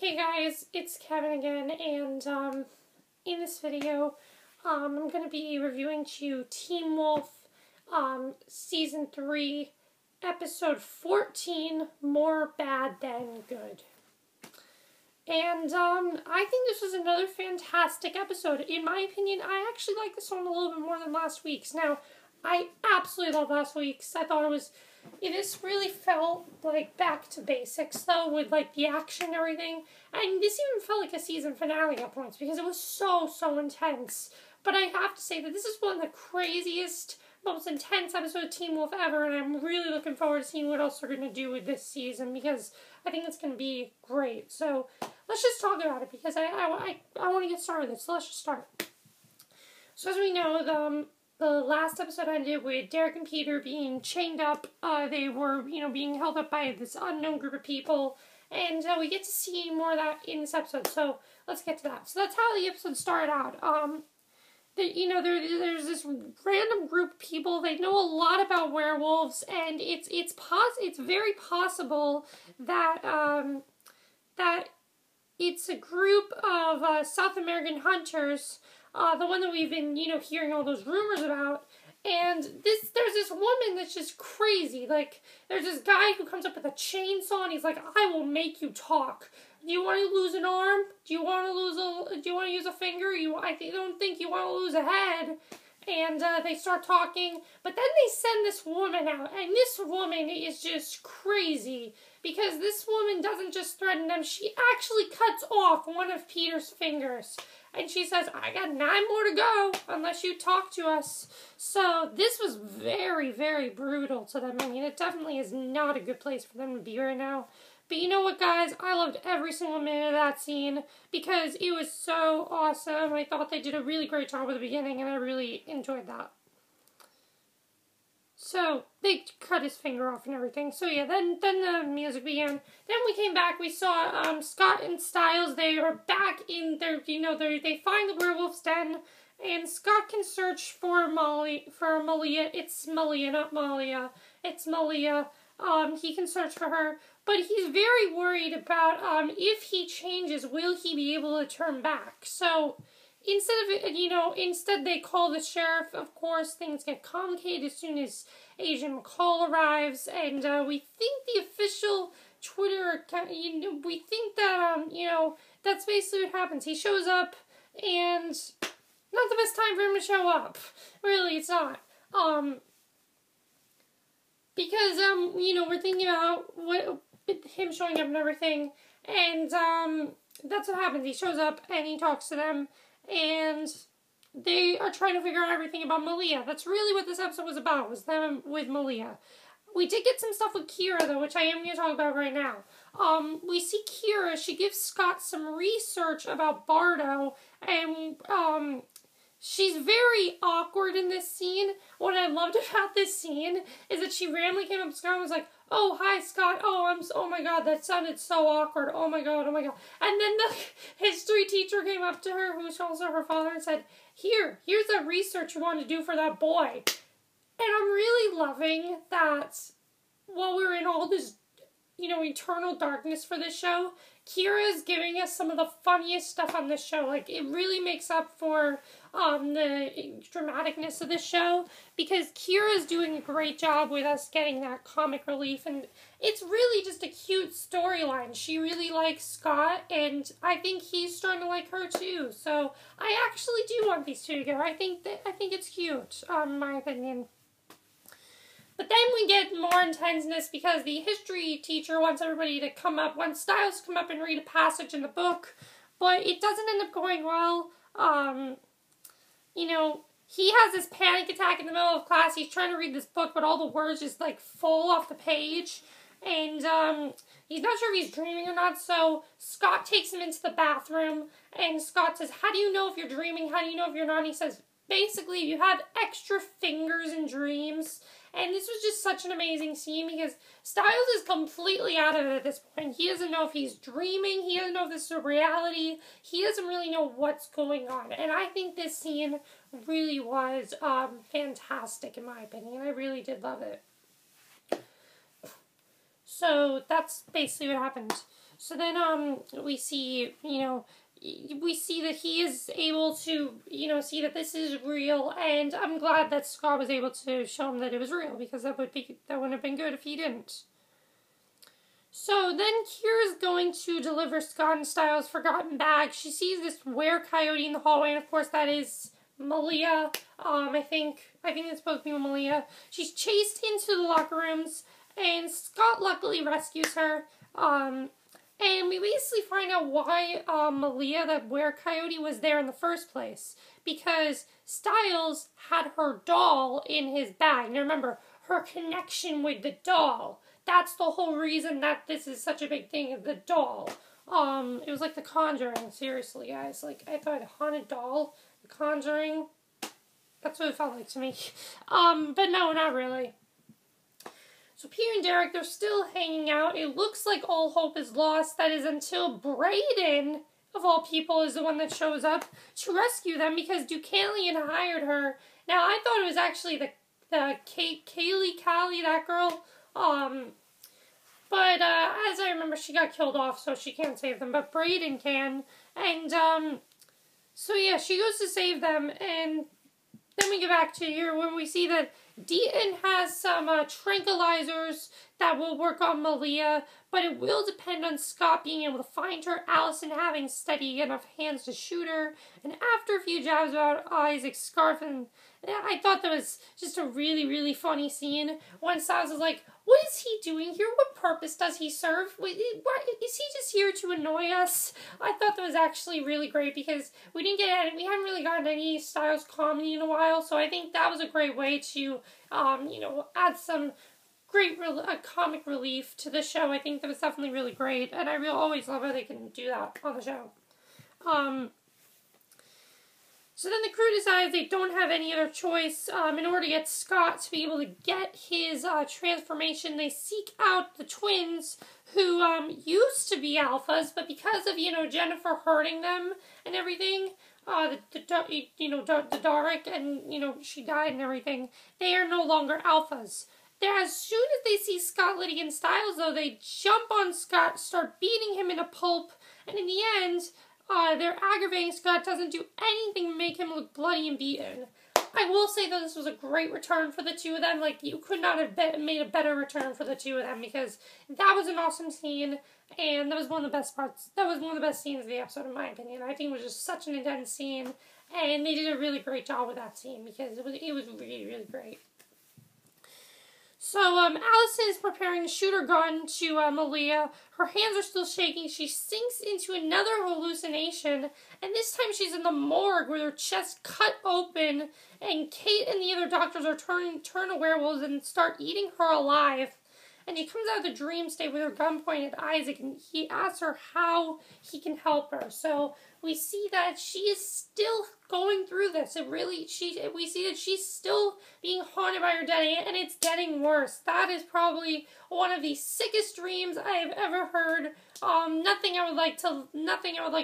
Hey guys, it's Kevin again, and in this video, I'm going to be reviewing to you Teen Wolf Season 3, Episode 14, More Bad Than Good. And I think this was another fantastic episode. In my opinion, I actually like this one a little bit more than last week's. Now, I absolutely love last week's. I thought this really felt like back to basics, though, with like the action and everything. And this even felt like a season finale at points because it was so intense. But I have to say that this is one of the craziest, most intense episodes of Teen Wolf ever, and I'm really looking forward to seeing what else they're going to do with this season because I think it's going to be great. So let's just talk about it because I want to get started with it. So let's just start. So as we know, the last episode ended with Derek and Peter being chained up. They were, being held up by this unknown group of people. And we get to see more of that in this episode. So let's get to that. So that's how the episode started out. There's this random group of people. They know a lot about werewolves. And it's very possible that, that it's a group of South American hunters. The one that we've been, hearing all those rumors about. And there's this woman that's just crazy. Like, there's this guy who comes up with a chainsaw and he's like, I will make you talk. Do you want to lose an arm? Do you want to use a finger? I don't think you want to lose a head. And they start talking. But then they send this woman out. And this woman is just crazy. Because this woman doesn't just threaten them. She actually cuts off one of Peter's fingers. And she says, I got 9 more to go unless you talk to us. So this was very, very brutal to them. I mean, it definitely is not a good place for them to be right now. But you know what, guys? I loved every single minute of that scene because it was so awesome. I thought they did a really great job at the beginning, and I really enjoyed that. So, they cut his finger off and everything. So, yeah, then the music began. Then we came back. We saw Scott and Stiles. They are back in their, they find the werewolf's den. And Scott can search for Malia. It's Malia, not Malia. It's Malia. He can search for her. But he's very worried about if he changes, will he be able to turn back? So instead they call the sheriff. Of course, things get complicated as soon as Agent McCall arrives, and we think the official Twitter account, we think that, that's basically what happens. He shows up, and not the best time for him to show up. Really, it's not. Because, we're thinking about him showing up and everything, and that's what happens. He shows up, and he talks to them, and they are trying to figure out everything about Malia. That's really what this episode was about, was them with Malia. We did get some stuff with Kira, though, which I am going to talk about right now. We see Kira, she gives Scott some research about Bardo, and she's very awkward in this scene. What I loved about this scene is that she randomly came up to Scott and was like, oh, hi, Scott. Oh my God, that sounded so awkward. Oh my God. And then the history teacher came up to her, who's also her father, and said, here's that research you want to do for that boy. And I'm really loving that while we're in all this, eternal darkness for this show, Kira is giving us some of the funniest stuff on this show. Like, it really makes up for the dramaticness of this show, because Kira is doing a great job with us getting that comic relief, and it's really just a cute storyline. She really likes Scott, and I think he's starting to like her too. So I actually do want these two together. I think it's cute, in my opinion. But then we get more intenseness because the history teacher wants everybody to wants Stiles to come up and read a passage in the book, but it doesn't end up going well. He has this panic attack in the middle of class. He's trying to read this book, but all the words just, fall off the page. And, he's not sure if he's dreaming or not, so Scott takes him into the bathroom, and Scott says, how do you know if you're dreaming? How do you know if you're not? And he says, basically, you have extra fingers in dreams. And this was just such an amazing scene because Stiles is completely out of it at this point. He doesn't know if he's dreaming. He doesn't know if this is a reality. He doesn't really know what's going on. And I think this scene really was fantastic in my opinion. I really did love it. So that's basically what happened. So then, we see, we see that he is able to, see that this is real, and I'm glad that Scott was able to show him that it was real, because that wouldn't have been good if he didn't. So then Kira's going to deliver Scott and Stiles' forgotten bag. She sees this were-coyote in the hallway, and of course that is Malia. I think it's supposed to be Malia. She's chased into the locker rooms, and Scott luckily rescues her. And we basically find out why Malia, that were-coyote, was there in the first place. Because Stiles had her doll in his bag. Now remember, her connection with the doll. That's the whole reason that this is such a big thing, the doll. It was like The Conjuring, seriously, guys. Like, I thought a haunted doll, The Conjuring, that's what it felt like to me. But no, not really. So Peter and Derek, they're still hanging out. It looks like all hope is lost. That is until Braeden, of all people, is the one that shows up to rescue them because Deucalion hired her. Now, I thought it was actually the Callie, that girl. But as I remember, she got killed off, so she can't save them. But Braeden can. And, so yeah, she goes to save them. And then we get back to here when we see that Deaton has some tranquilizers that will work on Malia, but it will depend on Scott being able to find her, Allison having steady enough hands to shoot her, and after a few jabs about Isaac's scarf, and I thought that was just a really, really funny scene when Stiles was like, what is he doing here? What purpose does he serve? Is he just here to annoy us? I thought that was actually really great because we haven't really gotten any Stiles comedy in a while, so I think that was a great way to, add some great comic relief to the show. I think that was definitely really great, and I always love how they can do that on the show. So then the crew decides they don't have any other choice. In order to get Scott to be able to get his transformation, they seek out the twins who used to be alphas, but because of, Jennifer hurting them and everything, the Dalek, and, she died and everything, they are no longer alphas. As soon as they see Scott, Lydia, and Stiles, though, they jump on Scott, start beating him in a pulp, and in the end, they're aggravating Scott, doesn't do anything to make him look bloody and beaten. I will say, though, this was a great return for the two of them. Like, you could not have made a better return for the two of them, because that was an awesome scene, and that was one of the best parts. That was one of the best scenes of the episode, in my opinion. I think it was just such an intense scene, and they did a really great job with that scene, because it was really, really great. So, Allison is preparing to shoot her gun to Malia. Her hands are still shaking. She sinks into another hallucination, and this time she's in the morgue with her chest cut open, and Kate and the other doctors are turn to werewolves and start eating her alive. And she comes out of the dream state with her gun pointed at Isaac, and he asks her how he can help her. So we see that she is still going through this. We see that she's still being haunted by her dead aunt, and it's getting worse. That is probably one of the sickest dreams I have ever heard. Nothing I would like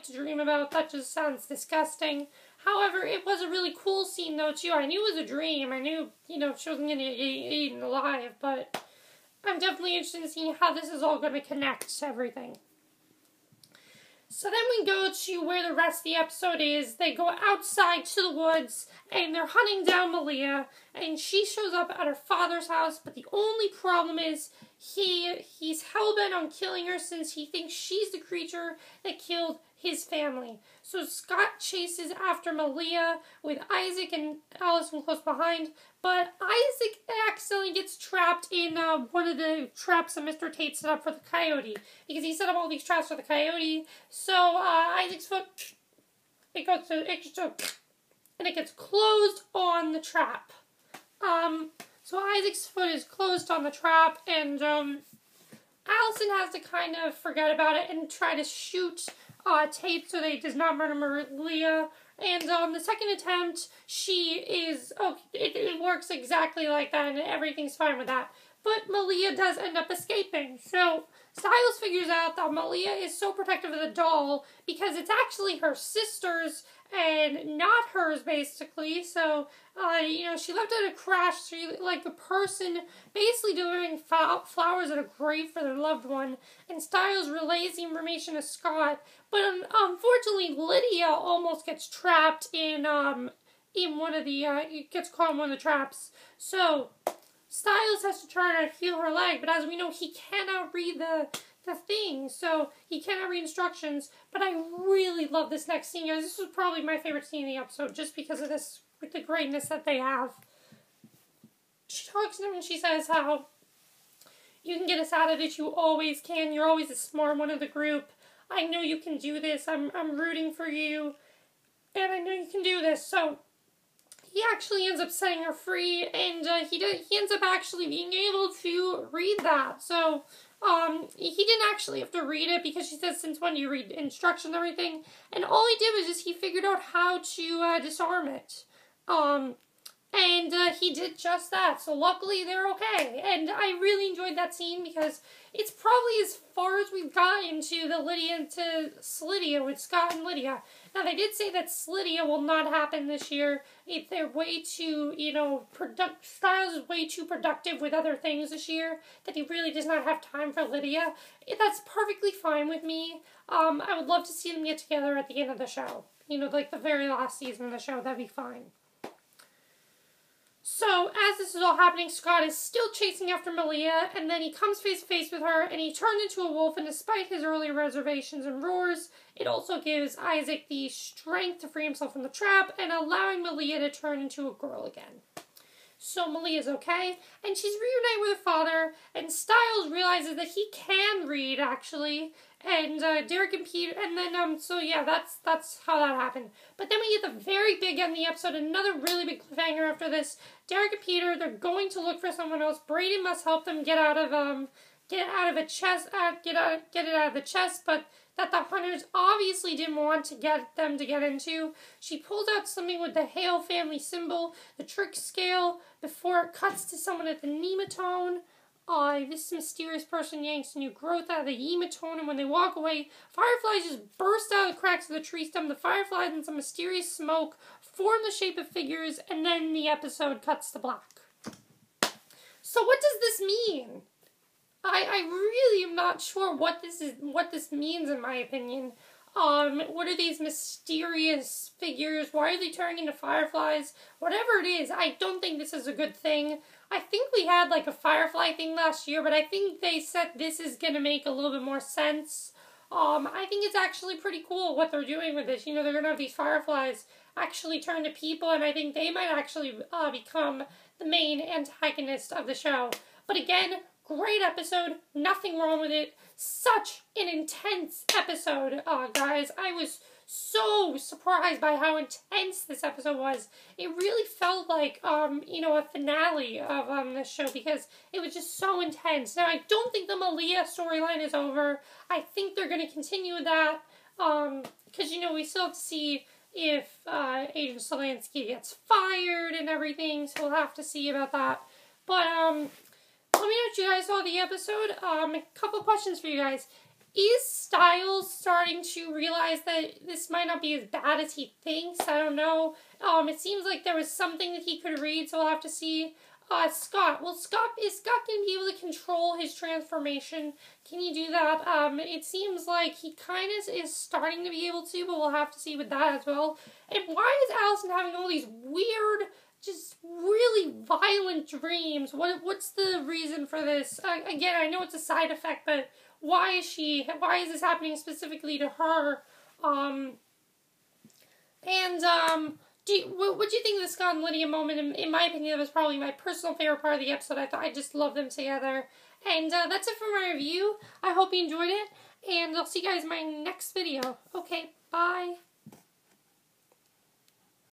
to dream about. That just sounds disgusting. However, it was a really cool scene, though, too. I knew it was a dream. I knew, she wasn't going to get eaten alive, but I'm definitely interested in seeing how this is all going to connect to everything. So then we go to where the rest of the episode is. They go outside to the woods, and they're hunting down Malia, and she shows up at her father's house, but the only problem is he's hell-bent on killing her since he thinks she's the creature that killed his family. So Scott chases after Malia with Isaac and Allison close behind, but Isaac accidentally gets trapped in one of the traps that Mr. Tate set up for the coyote, because he set up all these traps for the coyote. So Isaac's foot, it gets closed on the trap. So Isaac's foot is closed on the trap, and Allison has to kind of forget about it and try to shoot Tate so that he does not murder Malia. And the second attempt, it works exactly like that, and everything's fine with that. But Malia does end up escaping. So Stiles figures out that Malia is so protective of the doll because it's actually her sister's and not hers, basically. So, you know, she left it a crash. She, like, the person basically delivering flowers at a grave for their loved one. And Stiles relays the information to Scott. But unfortunately, Lydia almost gets trapped in one of the, gets caught in one of the traps. So, Stiles has to try to heal her leg, but as we know, he cannot read the thing, so he cannot read instructions. But I really love this next scene, guys. This was probably my favorite scene in the episode, just because of this, with the greatness that they have. She talks to him and she says how you can get us out of it, you always can, you're always the smart one of the group. I know you can do this, I'm rooting for you, and I know you can do this. So he actually ends up setting her free, and he ends up actually being able to read that. So, he didn't actually have to read it, because she says, since when do you read instructions and everything? And all he did was just, he figured out how to disarm it. And he did just that, so luckily they're okay. And I really enjoyed that scene, because it's probably as far as we've gotten to the Lydia to Slydia with Scott and Lydia. Now, they did say that Slydia will not happen this year. If they're way too, you know, Stiles is way too productive with other things this year, that he really does not have time for Lydia. That's perfectly fine with me. I would love to see them get together at the end of the show. You know, like the very last season of the show, that'd be fine. So, as this is all happening, Scott is still chasing after Malia, and then he comes face to face with her, and he turns into a wolf, and despite his earlier reservations and roars, it also gives Isaac the strength to free himself from the trap, and allowing Malia to turn into a girl again. So Malia's okay, and she's reunited with her father, and Stiles realizes that he can read, actually, and Derek and Peter, and then, so yeah, that's how that happened. But then we get the very big end of the episode, another really big cliffhanger after this. Derek and Peter, they're going to look for someone else. Braeden must help them get out of the chest, but that the hunters obviously didn't want to get them to get into. She pulls out something with the Hale family symbol, the trick scale, before it cuts to someone at the nematone. This mysterious person yanks new growth out of the nematone, and when they walk away, fireflies just burst out of the cracks of the tree stem. The fireflies and some mysterious smoke form the shape of figures, and then the episode cuts to black. So what does this mean? I really am not sure what this means, in my opinion. What are these mysterious figures? Why are they turning into fireflies? Whatever it is, I don't think this is a good thing. I think we had like a firefly thing last year, but I think they said this is going to make a little bit more sense. I think it's actually pretty cool what they're doing with this. You know, they're going to have these fireflies actually turn to people, and I think they might actually become the main antagonist of the show. But again, great episode, nothing wrong with it. Such an intense episode, guys. I was so surprised by how intense this episode was. It really felt like, you know, a finale of this show, because it was just so intense. Now, I don't think the Malia storyline is over. I think they're going to continue with that, because, you know, we still have to see if Agent Solansky gets fired and everything, so we'll have to see about that. But, let me know what you guys saw of the episode. A couple questions for you guys. Is Stiles starting to realize that this might not be as bad as he thinks? I don't know. It seems like there was something that he could read, so we'll have to see. Scott. Well, is Scott going to be able to control his transformation? Can he do that? It seems like he kind of is starting to be able to, but we'll have to see with that as well. And why is Allison having all these weird, just really violent dreams? What's the reason for this? Again, I know it's a side effect, but why is this happening specifically to her? What do you think of the Scott and Lydia moment? In my opinion, that was probably my personal favorite part of the episode. I just love them together. And that's it for my review. I hope you enjoyed it, and I'll see you guys in my next video. Okay, bye.